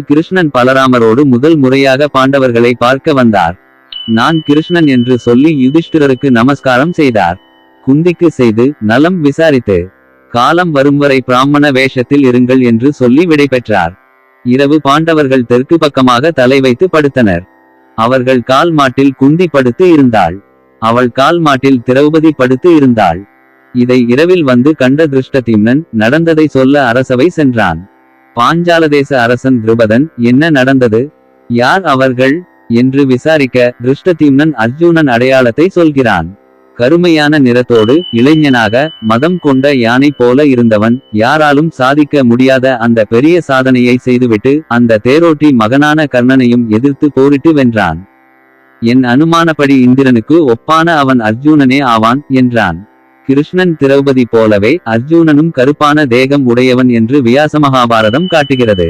கிருஷ்ணன் பலராமரோடு முதல் முறையாக பாண்டவர்களை பார்க்க வந்தார். நான் கிருஷ்ணன் என்று சொல்லி யுதிஷ்டிரருக்கு நமஸ்காரம் செய்தார். குந்திக்கு செய்து நலம் விசாரித்து காலம் வரும் வரை பிராமண வேஷத்தில் இருங்கள் என்று சொல்லி விடைபெற்றார். இரவு பாண்டவர்கள் தெற்கு பக்கமாக தலை வைத்து படுத்தனர். அவர்கள் கால் மாட்டில் குந்தி படுத்து இருந்தாள். அவள் கால் மாட்டில் திரௌபதி படுத்து இருந்தாள். இதை இரவில் வந்து கண்ட திருஷ்டத்யும்னன் நடந்ததை சொல்ல அரசவை சென்றான். பாஞ்சாலதேச அரசன் திரௌபதன் என்ன நடந்தது, யார் அவர்கள் என்று விசாரிக்க திருஷ்டத்யும்னன் அர்ஜுனன் அடையாளத்தை சொல்கிறான். கருமையான நிறத்தோடு இளைஞனாக மதம் கொண்ட யானை போல இருந்தவன், யாராலும் சாதிக்க முடியாத அந்த பெரிய சாதனையை செய்துவிட்டு அந்த தேரோட்டி மகனான கர்ணனையும் எதிர்த்து போரிட்டு வென்றான். என் அனுமானப்படி இந்திரனுக்கு ஒப்பான அவன் அர்ஜுனனே ஆவான் என்றான். கிருஷ்ணன் திரௌபதி போலவே அர்ஜுனனும் கருப்பான தேகம் உடையவன் என்று வியாச மகாபாரதம் காட்டுகிறது.